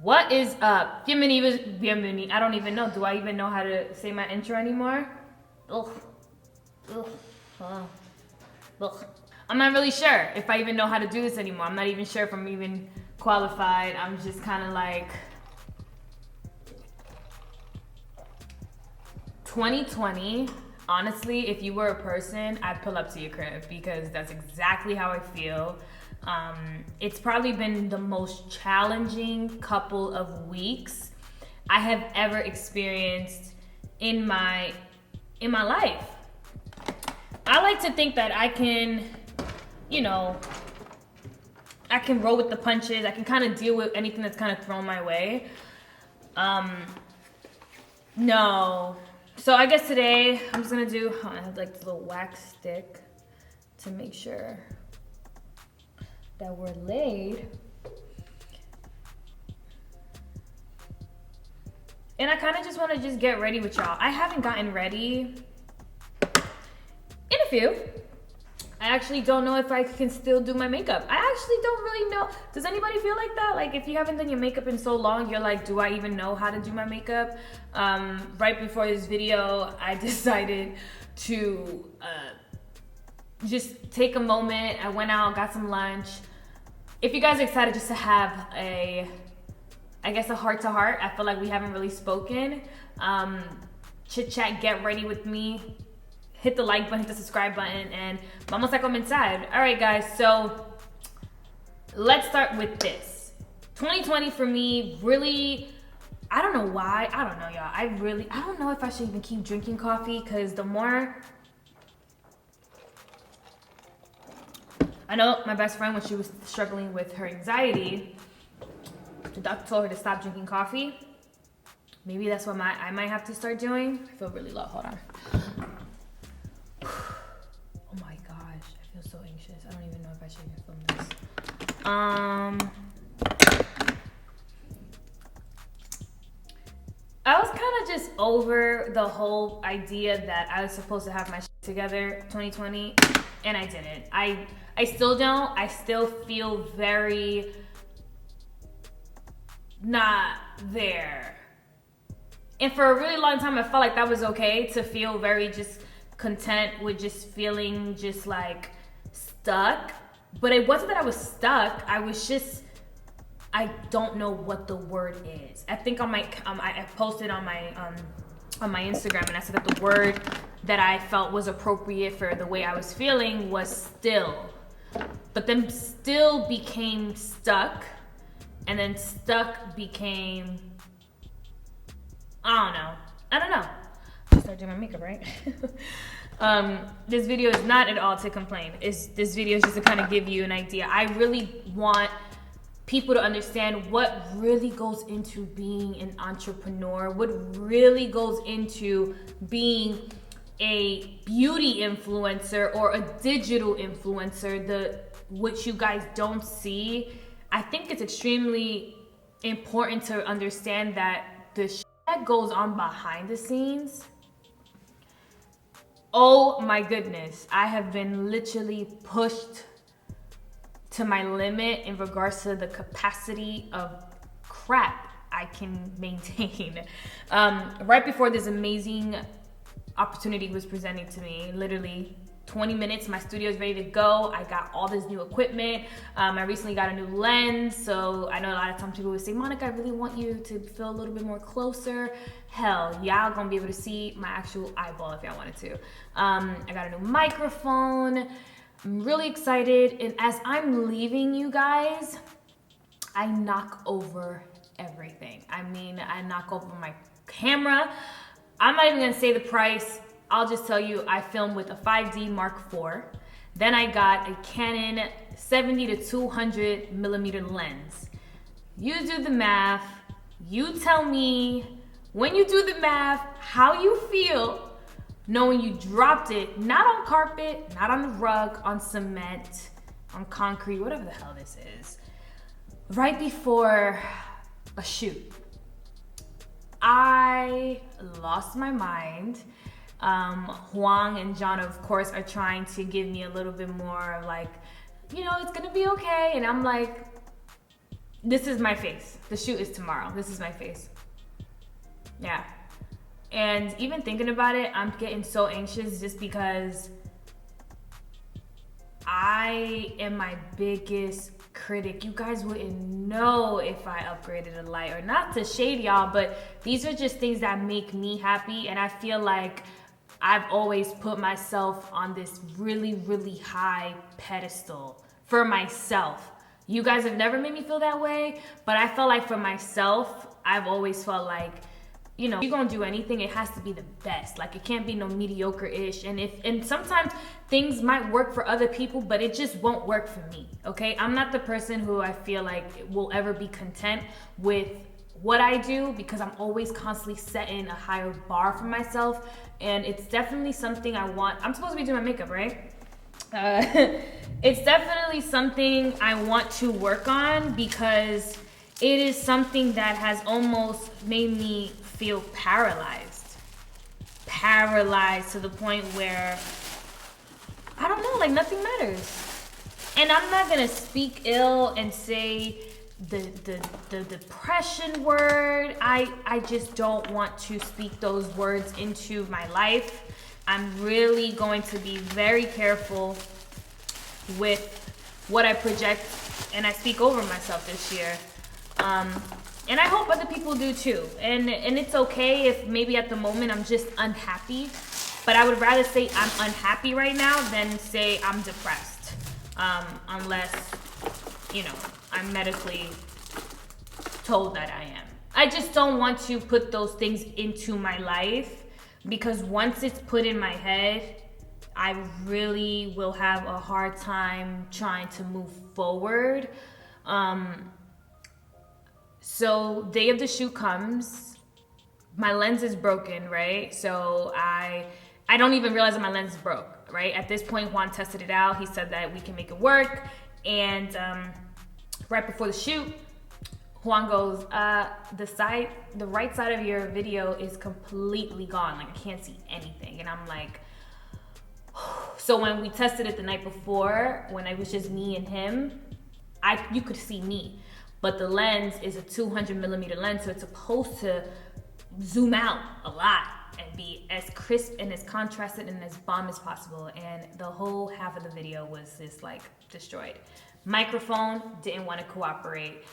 What is up? Bienvenidos. I don't even know. Do I even know how to say my intro anymore? Ugh. Ugh. Ugh. I'm not really sure if I even know how to do this anymore. I'm not even sure if I'm even qualified. I'm just kind of like 2020. Honestly, if you were a person, I'd pull up to your crib because that's exactly how I feel. It's probably been the most challenging couple of weeks I have ever experienced in my life. I like to think that I can, I can roll with the punches. I can kind of deal with anything that's kind of thrown my way. No. So I guess today I'm just gonna do, I have like this little wax stick to make sure that we're laid. And I kind of just want to just get ready with y'all. I haven't gotten ready in a few. I actually don't know if I can still do my makeup. I actually don't really know. Does anybody feel like that? Like if you haven't done your makeup in so long, you're like, do I even know how to do my makeup? Right before this video, I decided to just take a moment. I went out, got some lunch. If you guys are excited just to have a heart-to-heart, I feel like we haven't really spoken. Chit-chat, get ready with me. Hit the like button, hit the subscribe button, and vamos a comenzar. All right, guys, so let's start with this. 2020 for me, really, I don't know why. I don't know, y'all. I don't know if I should even keep drinking coffee, because the more, I know my best friend, when she was struggling with her anxiety, the doctor told her to stop drinking coffee. Maybe that's what I might have to start doing. I feel really low, hold on. Oh my gosh, I feel so anxious. I don't even know if I should even film this. I was kind of just over the whole idea that I was supposed to have my shit together 2020, and I didn't. I still don't. I still feel very not there. And for a really long time, I felt like that was okay to feel very just content with just feeling just like stuck. But it wasn't that I was stuck. I was just, I don't know what the word is. I think on my, I posted on my Instagram, and I said that the word that I felt was appropriate for the way I was feeling was still. But then still became stuck. And then stuck became, I don't know. I start doing my makeup, right? This video is not at all to complain. This video is just to kind of give you an idea. I really want people to understand what really goes into being an entrepreneur, what really goes into being a beauty influencer or a digital influencer, which you guys don't see. I think it's extremely important to understand that the shit that goes on behind the scenes, oh my goodness, I have been literally pushed to my limit in regards to the capacity of crap I can maintain. Right before this amazing opportunity was presented to me, literally 20 minutes, my studio is ready to go. I got all this new equipment. I recently got a new lens. So I know a lot of times people would say, Monica, I really want you to feel a little bit more closer. Hell, y'all gonna be able to see my actual eyeball if y'all wanted to. I got a new microphone. I'm really excited. And as I'm leaving you guys, I knock over everything. I mean, I knock over my camera. I'm not even gonna say the price. I'll just tell you, I filmed with a 5D Mark IV. Then I got a Canon 70 to 200 millimeter lens. You do the math. You tell me, when you do the math, how you feel knowing you dropped it, not on carpet, not on the rug, on cement, on concrete, whatever the hell this is, right before a shoot. I lost my mind. Huang and John, of course, are trying to give me a little bit more like, it's gonna be okay. And I'm like, this is my face. The shoot is tomorrow. This is my face. Yeah. And even thinking about it, I'm getting so anxious just because I am my biggest critic. You guys wouldn't know if I upgraded a light or not, to shade y'all, but these are just things that make me happy. And I feel like I've always put myself on this really, really high pedestal for myself. You guys have never made me feel that way, but I felt like for myself, I've always felt like, you know, if you're gonna do anything, it has to be the best. Like, it can't be no mediocre-ish. And sometimes things might work for other people, but it just won't work for me, okay? I'm not the person who I feel like will ever be content with what I do, because I'm always constantly setting a higher bar for myself. And it's definitely something I want. I'm supposed to be doing my makeup, right? It's definitely something I want to work on, because it is something that has almost made me feel paralyzed to the point where I don't know, like nothing matters. And I'm not gonna speak ill and say the depression word. I just don't want to speak those words into my life. I'm really going to be very careful with what I project and I speak over myself this year. And I hope other people do too. And it's okay if maybe at the moment I'm just unhappy, but I would rather say I'm unhappy right now than say I'm depressed. Unless, you know, I'm medically told that I am. I just don't want to put those things into my life, because once it's put in my head, I really will have a hard time trying to move forward. So day of the shoot comes, my lens is broken, right? So I don't even realize that my lens is broke, right? At this point, Juan tested it out. He said that we can make it work. And right before the shoot, Juan goes, the right side of your video is completely gone. Like, I can't see anything. And I'm like, so when we tested it the night before, when it was just me and him, you could see me. But the lens is a 200 millimeter lens, so it's supposed to zoom out a lot and be as crisp and as contrasted and as bomb as possible. And the whole half of the video was just like destroyed. Microphone didn't want to cooperate.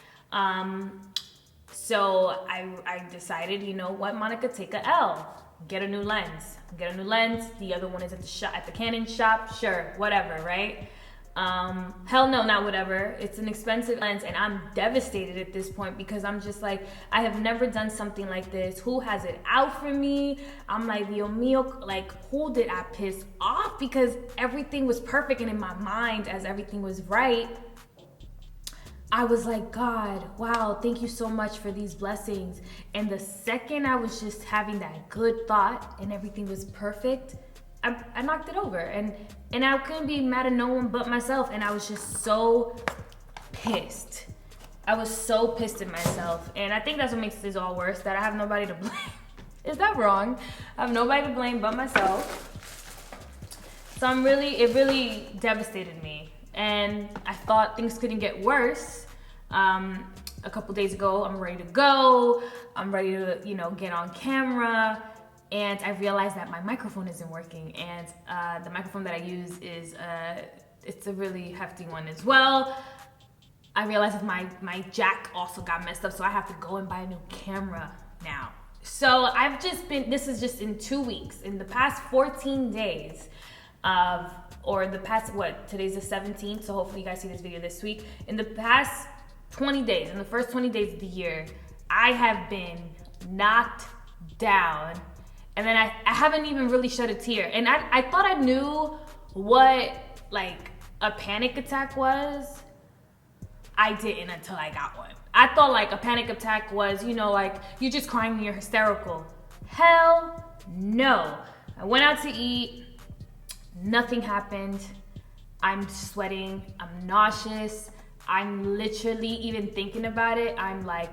So I decided, you know what, Monica, take a L. Get a new lens. The other one is at the Canon shop. Sure, whatever, right? Hell no, not whatever. It's an expensive lens, and I'm devastated at this point, because I'm just like, I have never done something like this. Who has it out for me? I'm like, Dios mío, like, who did I piss off? Because everything was perfect, and in my mind, as everything was right, I was like, God, wow, thank you so much for these blessings. And the second I was just having that good thought and everything was perfect, I knocked it over. And I couldn't be mad at no one but myself. And I was just so pissed. I was so pissed at myself. And I think that's what makes this all worse, that I have nobody to blame. Is that wrong? I have nobody to blame but myself. So it really devastated me. And I thought things couldn't get worse. A couple days ago, I'm ready to go. I'm ready to, get on camera. And I realized that my microphone isn't working. And the microphone that I use it's a really hefty one as well. I realized that my jack also got messed up, so I have to go and buy a new camera now. So this is just in 2 weeks, in the past 14 days today's the 17th, so hopefully you guys see this video this week. In the past 20 days, in the first 20 days of the year, I have been knocked down. And then I haven't even really shed a tear. And I thought I knew what, like, a panic attack was. I didn't until I got one. I thought, like, a panic attack was, like, you're just crying and you're hysterical. Hell no. I went out to eat. Nothing happened. I'm sweating. I'm nauseous. I'm literally, even thinking about it, I'm like,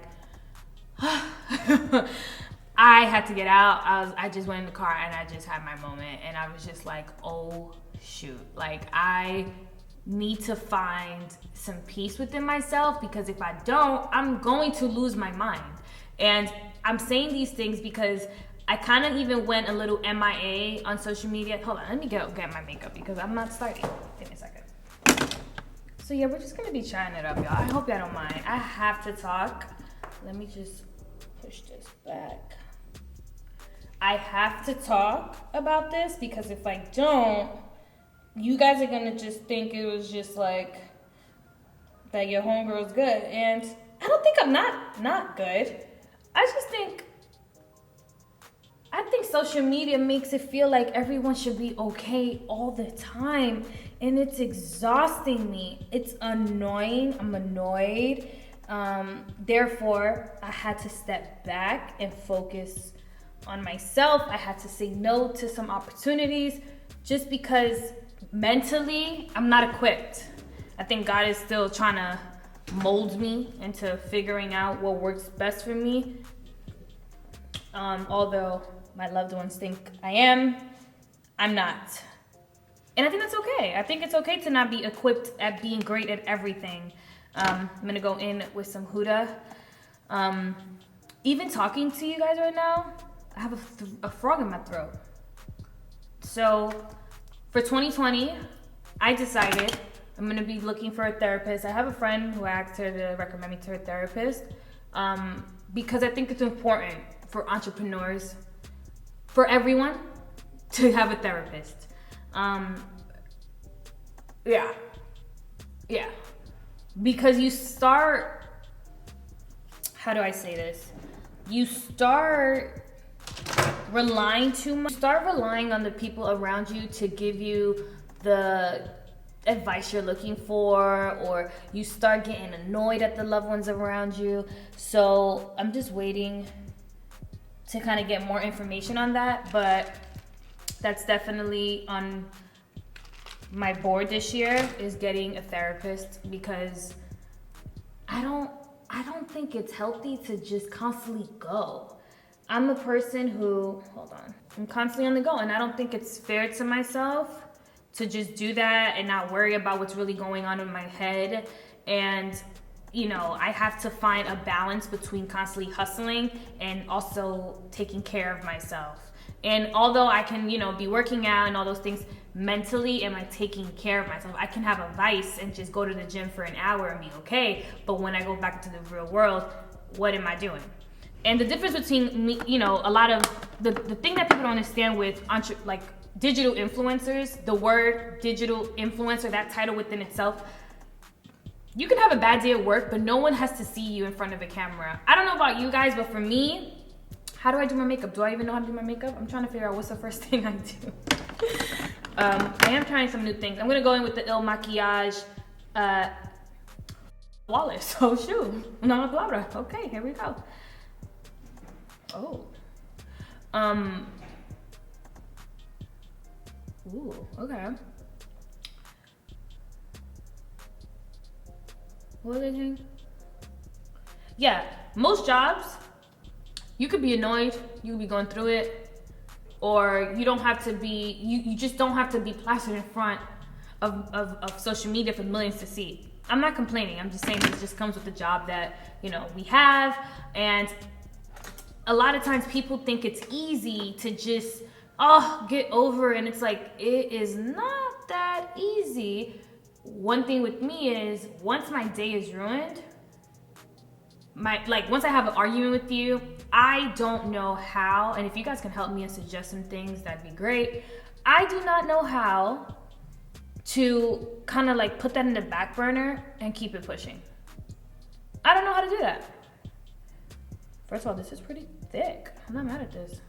I had to get out. I just went in the car and I just had my moment, and I was just like, oh shoot. Like, I need to find some peace within myself, because if I don't, I'm going to lose my mind. And I'm saying these things because I kind of even went a little MIA on social media. Hold on, let me get my makeup because I'm not starting. Give me a second. So yeah, we're just gonna be chatting it up, y'all. I hope y'all don't mind. I have to talk. Let me just push this back. I have to talk about this because if I don't, you guys are gonna just think it was just like that your homegirl's good. And I don't think I'm not good. I think social media makes it feel like everyone should be okay all the time. And it's exhausting me. It's annoying. I'm annoyed. Therefore, I had to step back and focus on myself. I had to say no to some opportunities just because mentally I'm not equipped. I think God is still trying to mold me into figuring out what works best for me. Although my loved ones think I am, I'm not. And I think that's okay. I think it's okay to not be equipped at being great at everything. I'm gonna go in with some Huda. Even talking to you guys right now, I have a frog in my throat. So for 2020, I decided I'm gonna be looking for a therapist. I have a friend who asked her to recommend me to her therapist because I think it's important for entrepreneurs, for everyone, to have a therapist. Yeah. Because you start, how do I say this? You start relying too much. You start relying on the people around you to give you the advice you're looking for, or you start getting annoyed at the loved ones around you. So I'm just waiting to kind of get more information on that, but that's definitely on my board this year, is getting a therapist, because I don't think it's healthy to just constantly go. I'm a person who, I'm constantly on the go, and I don't think it's fair to myself to just do that and not worry about what's really going on in my head. And I have to find a balance between constantly hustling and also taking care of myself. And although I can, be working out and all those things, mentally am I taking care of myself? I can have a vice and just go to the gym for an hour and be okay. But when I go back into the real world, what am I doing? And the difference between me, a lot of the thing that people don't understand with digital influencers, the word digital influencer, that title within itself, you can have a bad day at work, but no one has to see you in front of a camera. I don't know about you guys, but for me, how do I do my makeup? Do I even know how to do my makeup? I'm trying to figure out what's the first thing I do. I am trying some new things. I'm gonna go in with the Il Maquillage Wallace. Oh shoot, no palabra. Okay, here we go. Oh. Ooh, okay. What are they doing? Yeah, most jobs, you could be annoyed, you could be going through it, or you don't have to be, you just don't have to be plastered in front of social media for millions to see. I'm not complaining, I'm just saying this just comes with the job that, we have. And a lot of times people think it's easy to just, get over it. And it's like, it is not that easy. One thing with me is, once my day is ruined, once I have an argument with you, I don't know how, and if you guys can help me and suggest some things, that'd be great. I do not know how to kind of put that in the back burner and keep it pushing. I don't know how to do that. First of all, this is pretty thick. I'm not mad at this.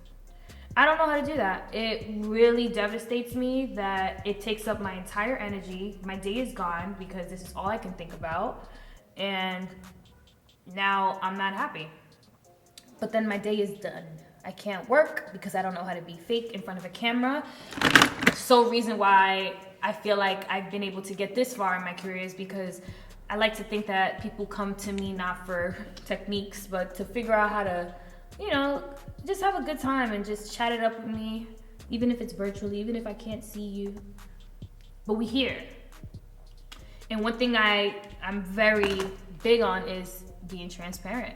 I don't know how to do that. It really devastates me that it takes up my entire energy. My day is gone because this is all I can think about. And now I'm not happy. But then my day is done. I can't work because I don't know how to be fake in front of a camera. So reason why I feel like I've been able to get this far in my career is because I like to think that people come to me not for techniques, but to figure out how to, just have a good time and just chat it up with me, even if it's virtually, even if I can't see you. But we here. And one thing I'm very big on is being transparent.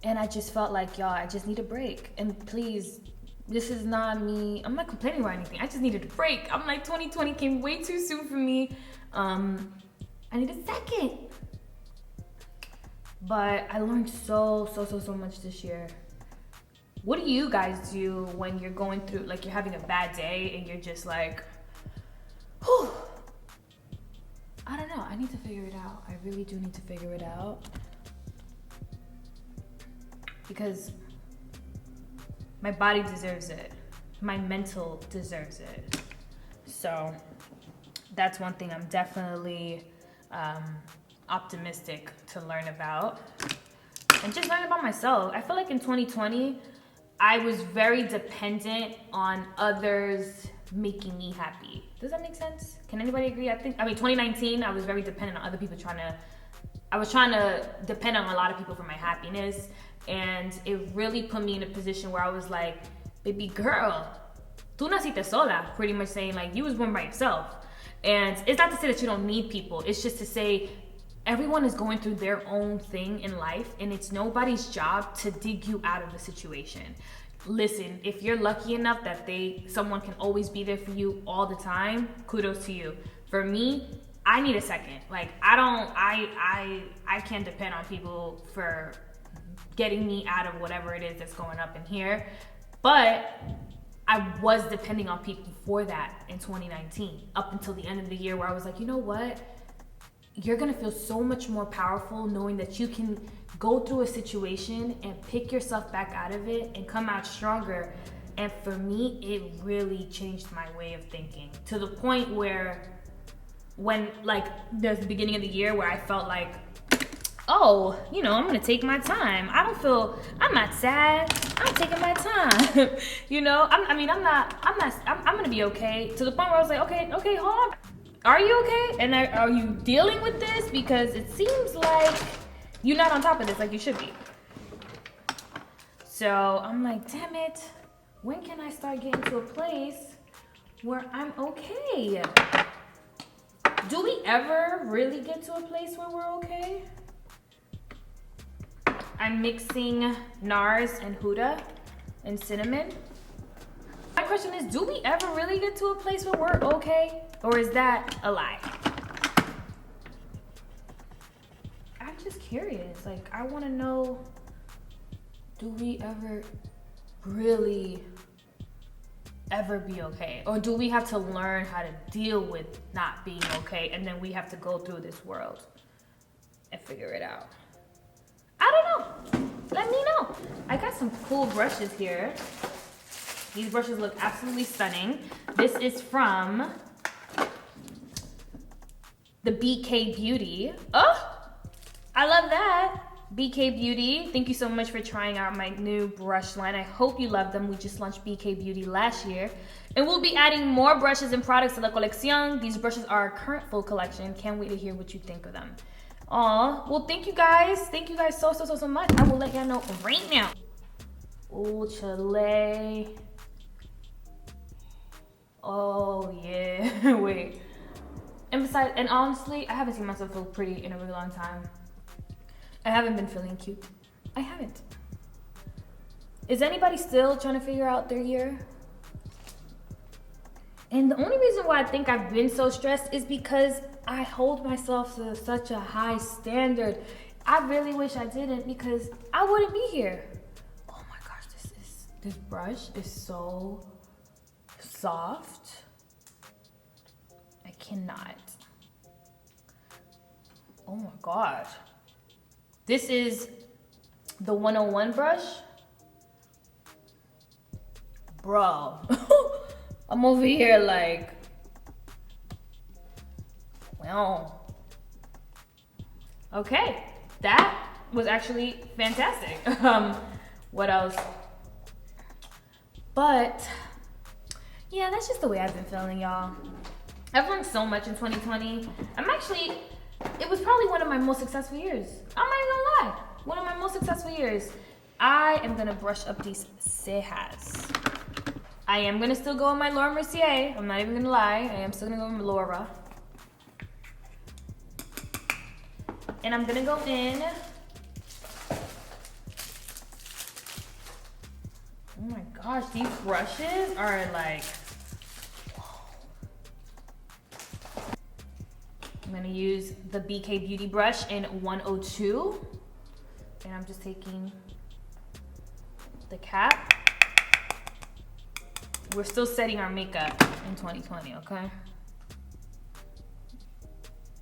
And I just felt like, y'all, I just need a break. And please, this is not me. I'm not complaining about anything. I just needed a break. I'm like, 2020 came way too soon for me. I need a second. But I learned so much this year. What do you guys do when you're going through, like you're having a bad day and you're just like, whew. I don't know. I need to figure it out. I really do need to figure it out. Because my body deserves it. My mental deserves it. So that's one thing I'm definitely optimistic to learn about. And just learn about myself. I feel like in 2020, I was very dependent on others making me happy. Does that make sense? Can anybody agree? 2019, I was very dependent on other people I was trying to depend on a lot of people for my happiness. And it really put me in a position where I was like, baby girl, tú naciste sola. Pretty much saying like, you was born by yourself. And it's not to say that you don't need people. It's just to say everyone is going through their own thing in life, and it's nobody's job to dig you out of the situation. Listen, if you're lucky enough that someone can always be there for you all the time, kudos to you. For me, I need a second. Like I can't depend on people for getting me out of whatever it is that's going up in here. But I was depending on people for that in 2019, up until the end of the year, where I was like, you know what? You're gonna feel so much more powerful knowing that you can go through a situation and pick yourself back out of it and come out stronger. And for me, it really changed my way of thinking, to the point where when like there's the beginning of the year where I felt like, oh, you know, I'm gonna take my time. I'm not sad. I'm taking my time. You know, I'm gonna be okay. To the point where I was like, okay, hold on. Are you okay? And are you dealing with this? Because it seems like you're not on top of this like you should be. So I'm like, damn it. When can I start getting to a place where I'm okay? Do we ever really get to a place where we're okay? I'm mixing NARS and Huda and cinnamon. My question is, do we ever really get to a place where we're okay? Or is that a lie? I'm just curious. Like, I want to know, do we ever really ever be okay? Or do we have to learn how to deal with not being okay, and then we have to go through this world and figure it out? I don't know. Let me know. I got some cool brushes here. These brushes look absolutely stunning. This is from the BK Beauty. Oh, I love that. BK Beauty, thank you so much for trying out my new brush line. I hope you love them. We just launched BK Beauty last year. And we'll be adding more brushes and products to La Colección. These brushes are our current full collection. Can't wait to hear what you think of them. Aw, well, thank you guys. Thank you guys so much. I will let y'all know right now. Oh, Chile. Oh, yeah. Wait. And besides, and honestly, I haven't seen myself feel pretty in a really long time. I haven't been feeling cute. I haven't. Is anybody still trying to figure out their year? And the only reason why I think I've been so stressed is because I hold myself to such a high standard. I really wish I didn't, because I wouldn't be here. Oh my gosh, this brush is so soft. I cannot. Oh my gosh. This is the 101 brush. Bro, I'm over here like, well, okay, that was actually fantastic. What else? But yeah, that's just the way I've been feeling, y'all. I've learned so much in 2020. It was probably one of my most successful years. I'm not even gonna lie. One of my most successful years. I am gonna brush up these cejas. I am gonna still go with my Laura Mercier. I'm not even gonna lie. I am still gonna go with my Laura. And I'm gonna go in. Oh my gosh, these brushes are like, I'm gonna use the BK Beauty brush in 102. And I'm just taking the cap. We're still setting our makeup in 2020, okay?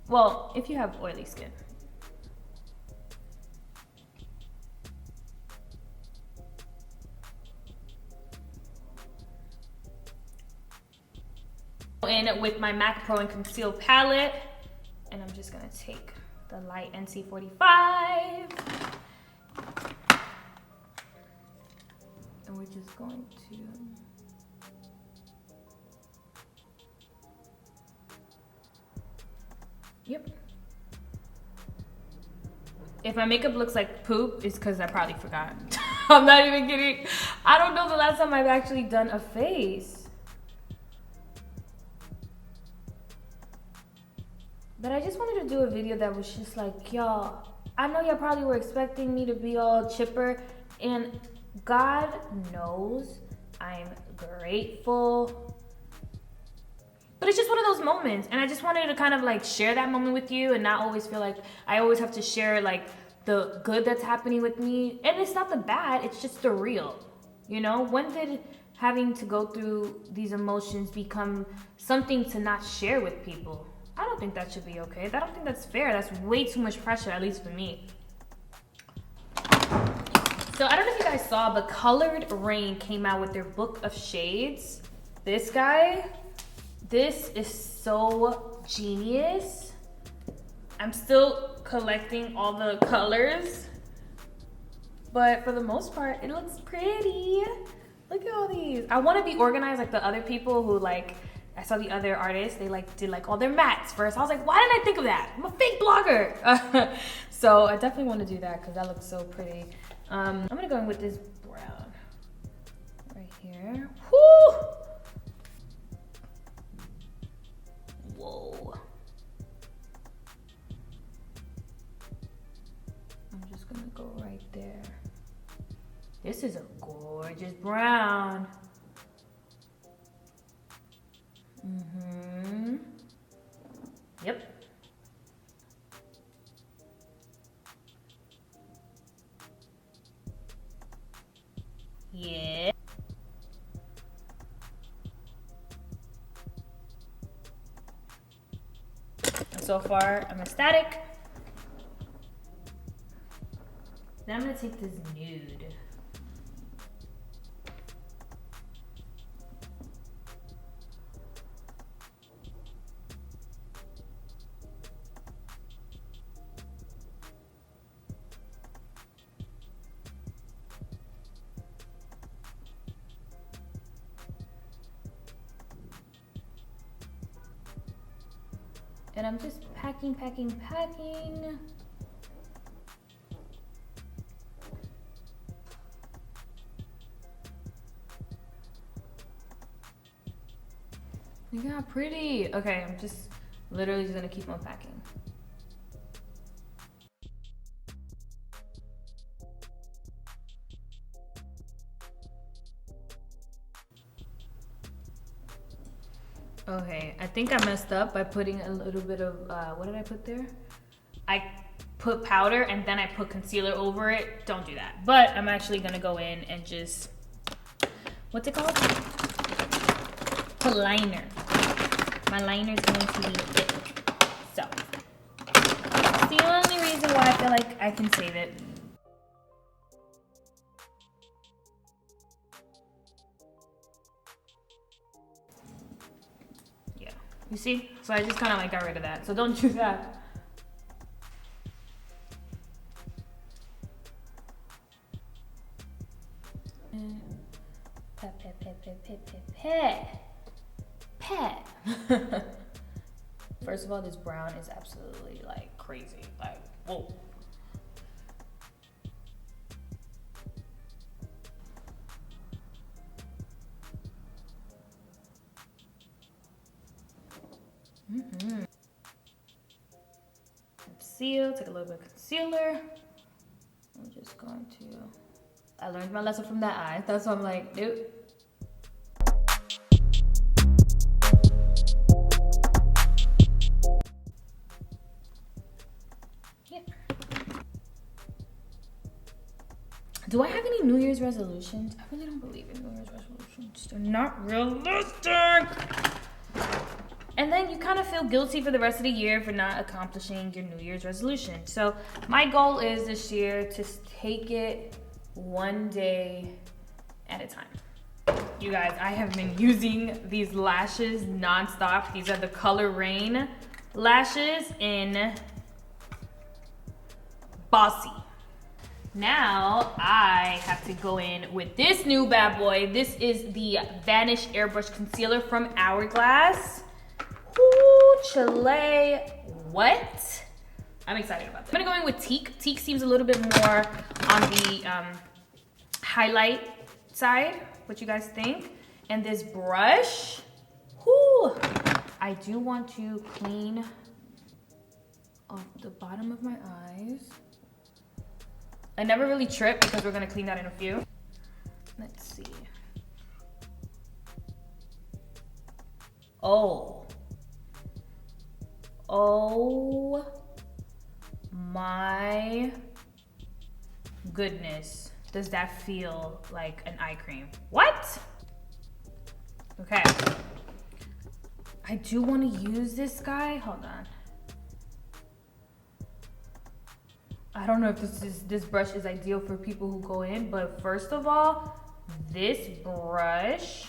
Well, if you have oily skin. In with my MAC Pro and Conceal palette, and I'm just gonna take the light NC45, and we're just going to yep. If my makeup looks like poop, it's because I probably forgot. I'm not even kidding. I don't know the last time I've actually done a face. But I just wanted to do a video that was just like, y'all, I know y'all probably were expecting me to be all chipper, and God knows I'm grateful. But it's just one of those moments, and I just wanted to kind of like share that moment with you and not always feel like I always have to share like the good that's happening with me. And it's not the bad, it's just the real, you know? When did having to go through these emotions become something to not share with people? I don't think that should be okay. I don't think that's fair. That's way too much pressure, at least for me. So I don't know if you guys saw, but Colored Rain came out with their book of shades. This guy, this is so genius. I'm still collecting all the colors, but for the most part, it looks pretty. Look at all these. I want to be organized like the other people who like, I saw the other artists, they like did like all their mattes first. I was like, why didn't I think of that? I'm a fake blogger. So I definitely want to do that because that looks so pretty. I'm gonna go in with this brown right here. Whoo! Whoa. I'm just gonna go right there. This is a gorgeous brown. Mm-hmm. Yep. Yeah. So far, I'm ecstatic. Now I'm gonna take this nude. And I'm just packing. Look how pretty. Okay, I'm just literally just gonna keep on packing. Okay, I think I messed up by putting a little bit of, what did I put there? I put powder and then I put concealer over it. Don't do that. But I'm actually gonna go in and just, what's it called? Put liner. My liner is going to be thick. So, it's the only reason why I feel like I can save it. You see? So I just kind of like got rid of that. So don't do that. Pet. First of all, this brown is absolutely like crazy. Like, whoa. conceal, take a little bit of concealer. I'm just going to, I learned my lesson from that eye. That's why I'm like, nope. Yeah. Do I have any New Year's resolutions? I really don't believe in New Year's resolutions. They're not realistic. And then you kind of feel guilty for the rest of the year for not accomplishing your New Year's resolution. So my goal is this year to take it one day at a time. You guys, I have been using these lashes nonstop. These are the Color Rain lashes in Bossy. Now I have to go in with this new bad boy. This is the Vanish Airbrush Concealer from Hourglass. Ooh, Chile, what? I'm excited about this. I'm gonna go in with Teak. Teak seems a little bit more on the highlight side. What you guys think? And this brush, whoo, I do want to clean off the bottom of my eyes. I never really trip because we're gonna clean that in a few. Let's see. Oh my goodness. Does that feel like an eye cream? What? Okay. I do want to use this guy. Hold on. I don't know if this brush is ideal for people who go in, but first of all, this brush,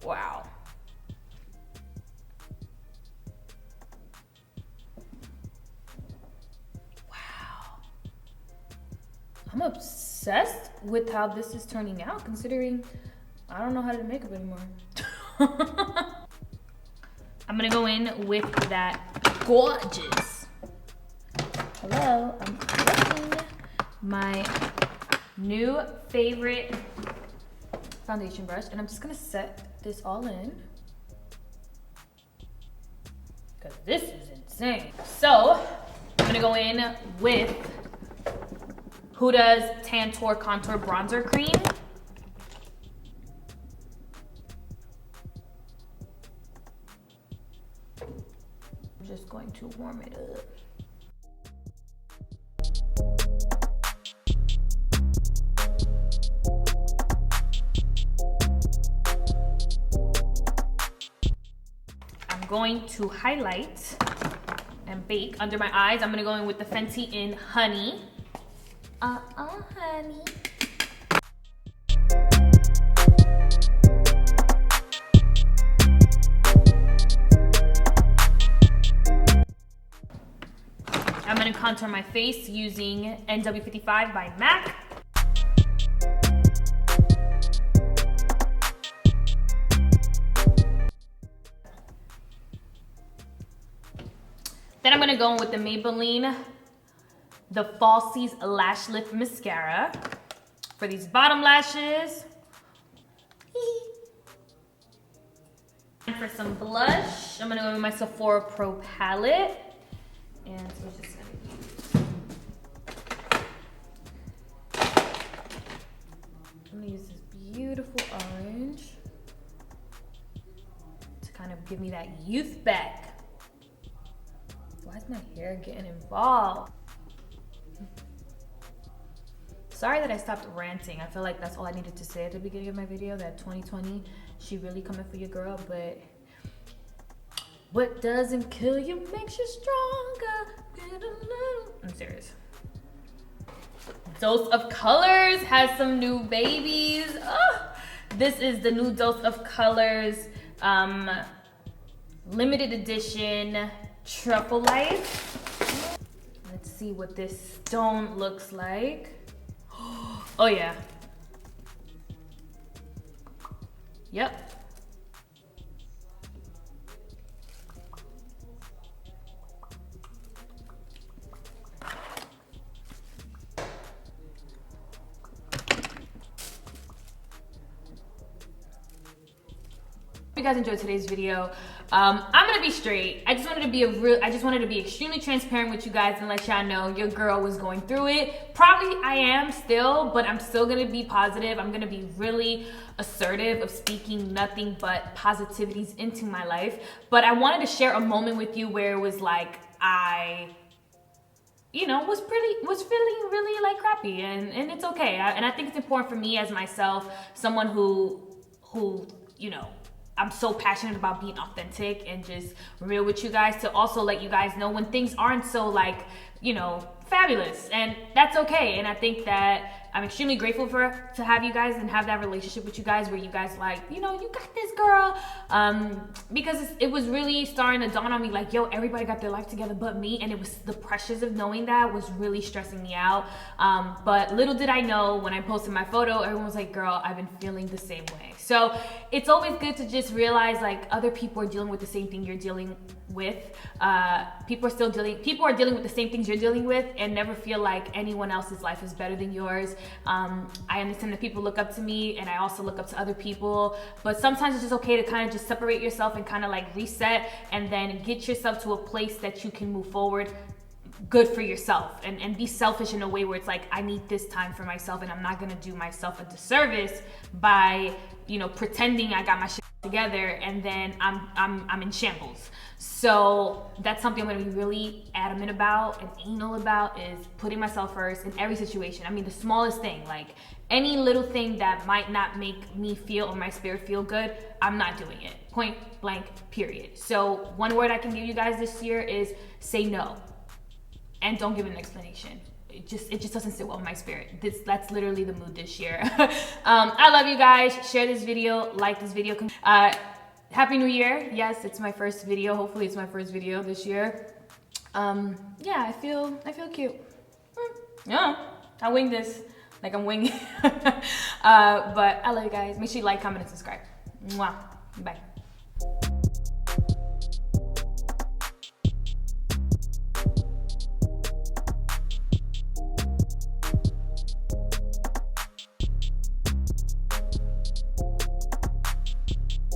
wow. Wow. I'm obsessed with how this is turning out, considering I don't know how to do makeup anymore. I'm gonna go in with that gorgeous, hello, I'm looking, my new favorite foundation brush, and I'm just gonna set this all in because this is insane. So I'm gonna go in with Huda's Tantour Contour Bronzer Cream. I'm just going to warm it up. I'm going to highlight and bake under my eyes. I'm gonna go in with the Fenty in Honey. Honey. I'm gonna contour my face using NW55 by MAC. Then I'm gonna go in with the Maybelline, the Falsies Lash Lift Mascara for these bottom lashes. And for some blush, I'm gonna go with my Sephora Pro palette. And so we're just I'm gonna use this beautiful orange to kind of give me that youth back. Why is my hair getting involved? Sorry that I stopped ranting. I feel like that's all I needed to say at the beginning of my video, that 2020, she really coming for your girl, but what doesn't kill you makes you stronger. I'm serious. Dose of Colors has some new babies. Oh, this is the new Dose of Colors limited edition Truffle Life. Let's see what this stone looks like. Oh yeah. Yep. you guys enjoyed today's video. I'm gonna be straight. I just wanted to be extremely transparent with you guys and let y'all know your girl was going through it. Probably I am still, but I'm still gonna be positive. I'm gonna be really assertive of speaking nothing but positivities into my life. But I wanted to share a moment with you where it was like I was feeling really like crappy, and it's okay. And I think it's important for me as myself, someone who I'm so passionate about being authentic and just real with you guys, to also let you guys know when things aren't so like, fabulous, and that's okay. And I think that I'm extremely grateful to have you guys and have that relationship with you guys where you guys like, you got this, girl. Because it was really starting to dawn on me like, yo, everybody got their life together but me. And it was the pressures of knowing that was really stressing me out. But little did I know, when I posted my photo, everyone was like, girl, I've been feeling the same way. So it's always good to just realize like other people are dealing with the same thing you're dealing with. People are dealing with the same things you're dealing with, and never feel like anyone else's life is better than yours. I understand that people look up to me, and I also look up to other people, but sometimes it's just okay to kind of just separate yourself and kind of like reset, and then get yourself to a place that you can move forward good for yourself, and be selfish in a way where it's like, I need this time for myself, and I'm not gonna do myself a disservice by pretending I got my shit together and then I'm in shambles. So that's something I'm gonna be really adamant about and anal about, is putting myself first in every situation. I mean, the smallest thing, like any little thing that might not make me feel or my spirit feel good, I'm not doing it. Point blank, period. So one word I can give you guys this year is say no. And don't give an explanation. It just doesn't sit well with my spirit. That's literally the mood this year. I love you guys. Share this video, like this video. Happy New Year. Yes, it's my first video. Hopefully it's my first video this year. Yeah, I feel cute. Yeah, I winged this. Like I'm winging. But I love you guys. Make sure you like, comment, and subscribe. Mwah. Bye.